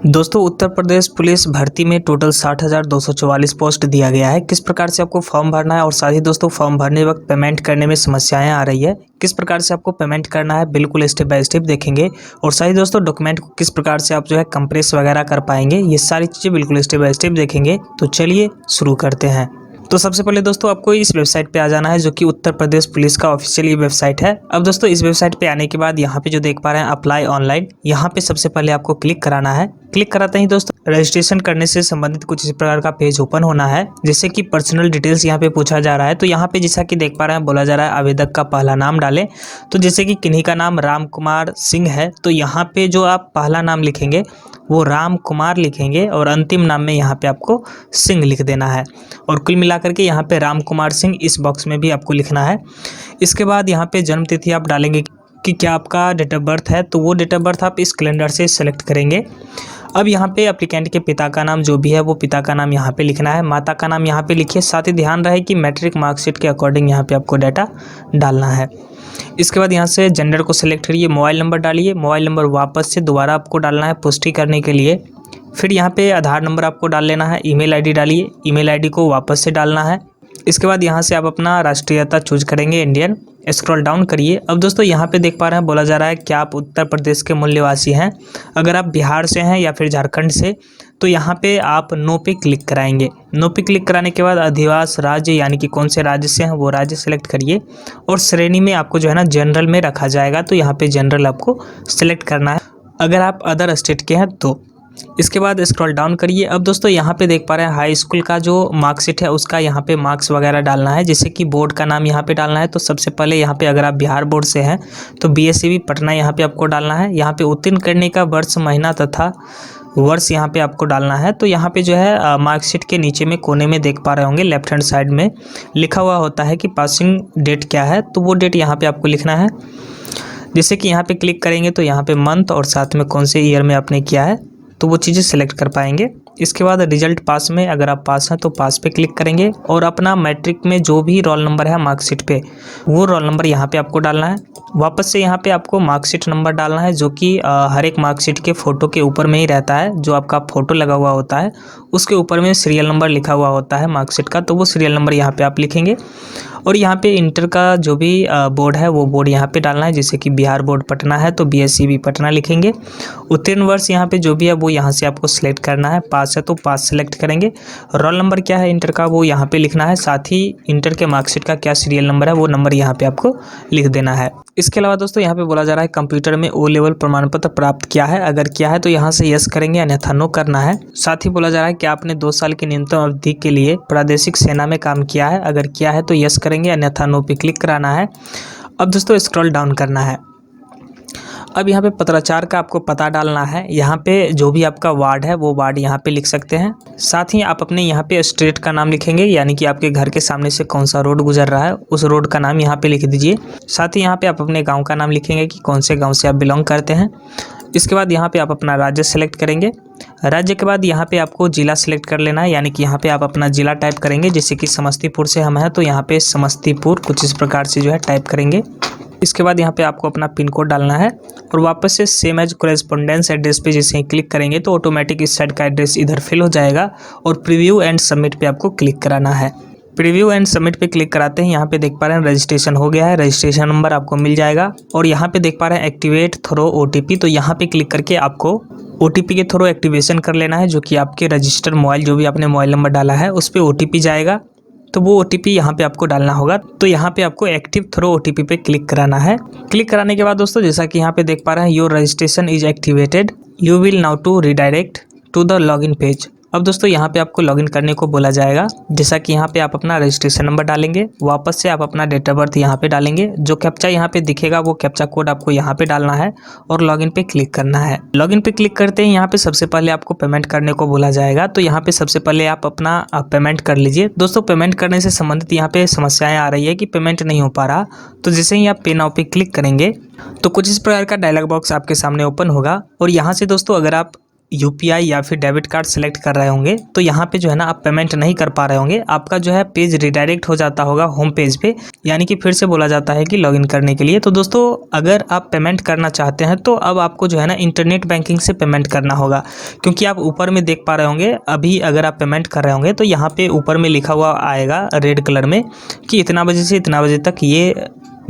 दोस्तों उत्तर प्रदेश पुलिस भर्ती में टोटल 60,244 पोस्ट दिया गया है। किस प्रकार से आपको फॉर्म भरना है और साथ ही दोस्तों फॉर्म भरने वक्त पेमेंट करने में समस्याएं आ रही है, किस प्रकार से आपको पेमेंट करना है बिल्कुल स्टेप बाय स्टेप देखेंगे। और साथ ही दोस्तों डॉक्यूमेंट को किस प्रकार से आप कंप्रेस वगैरह कर पाएंगे, ये सारी चीज़ें बिल्कुल स्टेप बाय स्टेप देखेंगे। तो चलिए शुरू करते हैं। तो सबसे पहले दोस्तों आपको इस वेबसाइट पे आ जाना है, जो कि उत्तर प्रदेश पुलिस का ऑफिशियल ये वेबसाइट है। अब दोस्तों इस वेबसाइट पे आने के बाद यहाँ पे जो देख पा रहे हैं अप्लाई ऑनलाइन, यहाँ पे सबसे पहले आपको क्लिक कराना है। क्लिक कराते ही दोस्तों रजिस्ट्रेशन करने से संबंधित कुछ इस प्रकार का पेज ओपन होना है, जिससे कि पर्सनल डिटेल्स यहाँ पे पूछा जा रहा है। तो यहाँ पे जैसा कि देख पा रहे हैं बोला जा रहा है आवेदक का पहला नाम डालें। तो जैसे कि किन्हीं का नाम राम कुमार सिंह है, तो यहाँ पे जो आप पहला नाम लिखेंगे वो राम कुमार लिखेंगे और अंतिम नाम में यहाँ पे आपको सिंह लिख देना है। और कुल मिलाकर के यहाँ पे राम कुमार सिंह इस बॉक्स में भी आपको लिखना है। इसके बाद यहाँ पे जन्म तिथि आप डालेंगे कि क्या आपका डेट ऑफ बर्थ है, तो वो डेट ऑफ बर्थ आप इस कैलेंडर से सेलेक्ट करेंगे। अब यहाँ पे एप्लीकेंट के पिता का नाम जो भी है वो पिता का नाम यहाँ पे लिखना है, माता का नाम यहाँ पे लिखिए। साथ ही ध्यान रहे कि मैट्रिक मार्कशीट के अकॉर्डिंग यहाँ पे आपको डाटा डालना है। इसके बाद यहाँ से जेंडर को सिलेक्ट करिए, मोबाइल नंबर डालिए। मोबाइल नंबर वापस से दोबारा आपको डालना है पुष्टि करने के लिए। फिर यहाँ पे आधार नंबर आपको डाल लेना है। ईमेल आईडी डालिए, ईमेल आईडी को वापस से डालना है। इसके बाद यहाँ से आप अपना राष्ट्रीयता चूज करेंगे इंडियन। स्क्रॉल डाउन करिए। अब दोस्तों यहाँ पे देख पा रहे हैं बोला जा रहा है कि आप उत्तर प्रदेश के मूल निवासी हैं। अगर आप बिहार से हैं या फिर झारखंड से, तो यहाँ पे आप नो पे क्लिक कराएंगे। नो पे क्लिक कराने के बाद अधिवास राज्य यानी कि कौन से राज्य से हैं वो राज्य सेलेक्ट करिए। और श्रेणी में आपको जो है ना जनरल में रखा जाएगा, तो यहाँ पे जनरल आपको सेलेक्ट करना है अगर आप अदर स्टेट के हैं तो। इसके बाद स्क्रॉल डाउन करिए। अब दोस्तों यहाँ पे देख पा रहे हैं हाई स्कूल का जो मार्कशीट है उसका यहाँ पे मार्क्स वगैरह डालना है, जैसे कि बोर्ड का नाम यहाँ पे डालना है। तो सबसे पहले यहाँ पे अगर आप बिहार बोर्ड से हैं तो बीएससीबी पटना यहाँ पे आपको डालना है। यहाँ पे उत्तीर्ण करने का वर्ष महीना तथा वर्ष यहाँ पे आपको डालना है। तो यहाँ पे जो है मार्कशीट के नीचे में कोने में देख पा रहे होंगे लेफ्ट हैंड साइड में लिखा हुआ होता है कि पासिंग डेट क्या है, तो वो डेट यहाँ पे आपको लिखना है। जैसे कि यहाँ पे क्लिक करेंगे तो यहाँ पे मंथ और साथ में कौन से ईयर में आपने किया है तो वो चीज़ें सेलेक्ट कर पाएंगे। इसके बाद रिजल्ट पास में अगर आप पास हैं तो पास पे क्लिक करेंगे और अपना मैट्रिक में जो भी रोल नंबर है मार्कशीट पे वो रोल नंबर यहाँ पे आपको डालना है। वापस से यहाँ पे आपको मार्कशीट नंबर डालना है, जो कि हर एक मार्कशीट के फ़ोटो के ऊपर में ही रहता है। जो आपका फ़ोटो लगा हुआ होता है उसके ऊपर में सीरियल नंबर लिखा हुआ होता है मार्कशीट का, तो वो सीरियल नंबर यहाँ पे आप लिखेंगे। और यहाँ पे इंटर का जो भी बोर्ड है वो बोर्ड यहाँ पे डालना है, जैसे कि बिहार बोर्ड पटना है तो बीएससीबी पटना लिखेंगे। उत्तीर्ण वर्ष यहाँ पे जो भी है वो यहाँ से आपको सिलेक्ट करना है। पास है तो पास सेलेक्ट करेंगे। रोल नंबर क्या है इंटर का वो यहाँ पे लिखना है। साथ ही इंटर के मार्कशीट का क्या सीरियल नंबर है वो नंबर यहाँ पे आपको लिख देना है। इसके अलावा दोस्तों यहाँ पे बोला जा रहा है कंप्यूटर में ओ लेवल प्रमाण पत्र प्राप्त किया है, अगर किया है तो यहाँ से यस करेंगे अन्यथा नो करना है। साथ ही बोला जा रहा है कि आपने 2 साल की न्यूनतम अवधि के लिए प्रादेशिक सेना में काम किया है, अगर किया है तो यस करेंगे अन्यथा नो पे क्लिक कराना है। अब दोस्तों स्क्रॉल डाउन करना है। अब यहाँ पे पत्राचार का आपको पता डालना है। यहाँ पे जो भी आपका वार्ड है वो वार्ड यहाँ पे लिख सकते हैं। साथ ही आप अपने यहाँ पे स्ट्रीट का नाम लिखेंगे, यानी कि आपके घर के सामने से कौन सा रोड गुजर रहा है उस रोड का नाम यहाँ पे लिख दीजिए। साथ ही यहाँ पे आप अपने गाँव का नाम लिखेंगे कि कौन से गाँव से आप बिलोंग करते हैं। इसके बाद यहाँ पे आप अपना राज्य सेलेक्ट करेंगे। राज्य के बाद यहाँ पे आपको जिला सेलेक्ट कर लेना है, यानी कि यहाँ पे आप अपना जिला टाइप करेंगे। जैसे कि समस्तीपुर से हम हैं तो यहाँ पे समस्तीपुर कुछ इस प्रकार से जो है टाइप करेंगे। इसके बाद यहाँ पे आपको अपना पिन कोड डालना है और वापस से सेम एज कोरेस्पोंडेंस एड्रेस पे जैसे ही क्लिक करेंगे तो ऑटोमेटिक इस साइड का एड्रेस इधर फिल हो जाएगा। और प्रीव्यू एंड सबमिट पे आपको क्लिक कराना है। प्रीव्यू एंड सबमिट पे क्लिक कराते हैं यहाँ पे देख पा रहे हैं रजिस्ट्रेशन हो गया है। रजिस्ट्रेशन नंबर आपको मिल जाएगा। और यहाँ पे देख पा रहे हैं एक्टिवेट थ्रो OTP, तो यहाँ पे क्लिक करके आपको OTP के थ्रू एक्टिवेशन कर लेना है, जो कि आपके रजिस्टर मोबाइल जो भी आपने मोबाइल नंबर डाला है उस पर OTP जाएगा, तो वो OTP यहाँ पे आपको डालना होगा। तो यहाँ पे आपको एक्टिव थ्रो OTP पे क्लिक कराना है। क्लिक कराने के बाद दोस्तों जैसा कि यहाँ पे देख पा रहे हैं your registration is activated, you will now to redirect to the login page. अब दोस्तों यहाँ पे आपको लॉगिन करने को बोला जाएगा। जैसा कि यहाँ पे आप अपना रजिस्ट्रेशन नंबर डालेंगे, वापस से आप अपना डेट ऑफ बर्थ यहाँ पे डालेंगे। जो कैप्चा यहाँ पे दिखेगा वो कैप्चा कोड आपको यहाँ पे डालना है और लॉगिन पे क्लिक करना है। लॉगिन पे क्लिक करते ही यहाँ पे सबसे पहले आपको पेमेंट करने को बोला जाएगा। तो यहाँ पे सबसे पहले आप अपना पेमेंट कर लीजिए। दोस्तों पेमेंट करने से संबंधित यहाँ पे समस्याएं आ रही है कि पेमेंट नहीं हो पा रहा, तो जैसे ही आप पे नाउ पे क्लिक करेंगे तो कुछ इस प्रकार का डायलॉग बॉक्स आपके सामने ओपन होगा। और यहाँ से दोस्तों अगर आप यूपीआई या फिर डेबिट कार्ड सेलेक्ट कर रहे होंगे तो यहाँ पे जो है ना आप पेमेंट नहीं कर पा रहे होंगे, आपका जो है पेज रिडायरेक्ट हो जाता होगा होम पेज पे, यानी कि फिर से बोला जाता है कि लॉगिन करने के लिए। तो दोस्तों अगर आप पेमेंट करना चाहते हैं तो अब आपको जो है ना इंटरनेट बैंकिंग से पेमेंट करना होगा, क्योंकि आप ऊपर में देख पा रहे होंगे अभी अगर आप पेमेंट कर रहे होंगे तो यहाँ पे ऊपर में लिखा हुआ आएगा रेड कलर में कि इतना बजे से इतना बजे तक ये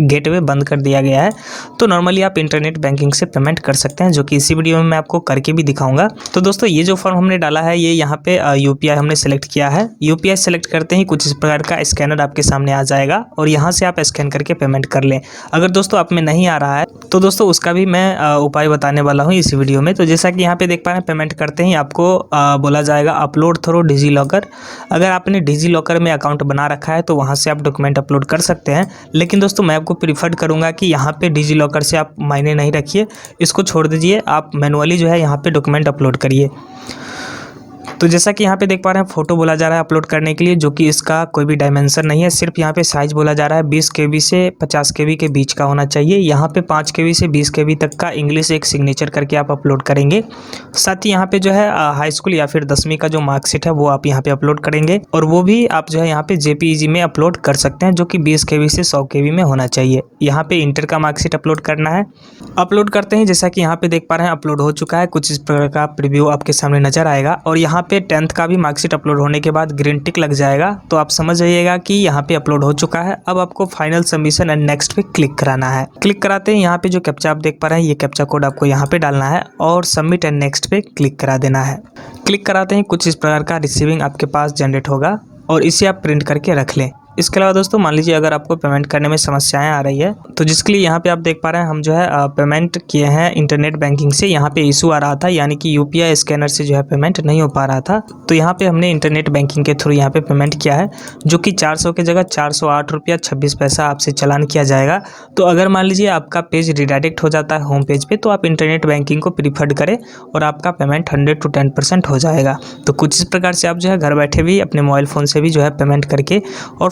गेटवे बंद कर दिया गया है। तो नॉर्मली आप इंटरनेट बैंकिंग से पेमेंट कर सकते हैं, जो कि इसी वीडियो में मैं आपको करके भी दिखाऊंगा। तो दोस्तों ये जो फॉर्म हमने डाला है ये यहाँ पे यूपीआई हमने सेलेक्ट किया है। यूपीआई सेलेक्ट करते ही कुछ इस प्रकार का स्कैनर आपके सामने आ जाएगा और यहाँ से आप स्कैन करके पेमेंट कर लें। अगर दोस्तों आप में नहीं आ रहा है तो दोस्तों उसका भी मैं उपाय बताने वाला हूँ इस वीडियो में। तो जैसा कि यहाँ पे देख पा रहे हैं पेमेंट करते ही आपको बोला जाएगा अपलोड थ्रू डिजी लॉकर। अगर आपने डिजी लॉकर में अकाउंट बना रखा है तो वहाँ से आप डॉक्यूमेंट अपलोड कर सकते हैं, लेकिन दोस्तों मैं आपको प्रीफर करूंगा कि यहाँ पे डिजी लॉकर से आप मायने नहीं रखिए, इसको छोड़ दीजिए, आप मैनुअली जो है यहाँ पे डॉक्यूमेंट अपलोड करिए। तो जैसा कि यहाँ पे देख पा रहे हैं फोटो बोला जा रहा है अपलोड करने के लिए, जो कि इसका कोई भी डायमेंशन नहीं है, सिर्फ यहाँ पे साइज बोला जा रहा है 20 KB से 50 KB के बीच का होना चाहिए। यहाँ पे 5 KB से 20 KB तक का इंग्लिश एक सिग्नेचर करके आप अपलोड करेंगे। साथ ही यहाँ पे जो है हाई स्कूल या फिर 10वीं का जो मार्कशीट है वो आप यहाँ पे अपलोड करेंगे, और वो भी आप जो है यहाँ पे JPEG में अपलोड कर सकते हैं, जो कि 20 KB से 100 KB में होना चाहिए। यहाँ पे इंटर का मार्कशीट अपलोड करना है। अपलोड करते हैं जैसा कि यहाँ पे देख पा रहे हैं अपलोड हो चुका है, कुछ इस प्रकार का प्रीव्यू आपके सामने नजर आएगा। और यहाँ पे 10th का भी मार्कशीट अपलोड होने के बाद ग्रीन टिक लग जाएगा, तो आप समझ जाइएगा कि यहाँ पे अपलोड हो चुका है। अब आपको फाइनल सबमिशन एंड नेक्स्ट पे क्लिक कराना है। क्लिक कराते हैं यहाँ पे जो कैप्चा आप देख पा रहे हैं ये कैप्चा कोड आपको यहाँ पे डालना है और सबमिट एंड नेक्स्ट पे क्लिक करा देना है। क्लिक कराते हैं कुछ इस प्रकार का रिसीविंग आपके पास जनरेट होगा और इसे आप प्रिंट करके रख लें। इसके अलावा दोस्तों मान लीजिए अगर आपको पेमेंट करने में समस्याएं आ रही है तो जिसके लिए यहाँ पे आप देख पा रहे हैं हम जो है पेमेंट किए हैं इंटरनेट बैंकिंग से, यहाँ पे इशू आ रहा था, यानी कि यूपीआई स्कैनर से जो है पेमेंट नहीं हो पा रहा था। तो यहाँ पे हमने इंटरनेट बैंकिंग के थ्रू यहाँ पे पेमेंट किया है, जो कि 400 की जगह 408 रुपया 26 पैसा आपसे चालान किया जाएगा। तो अगर मान लीजिए आपका पेज रिडायरेक्ट हो जाता है होम पेज पे तो आप इंटरनेट बैंकिंग को प्रीफर करें और आपका पेमेंट 100 to 10% हो जाएगा। तो कुछ इस प्रकार से आप जो है घर बैठे भी अपने मोबाइल फ़ोन से भी जो है पेमेंट करके और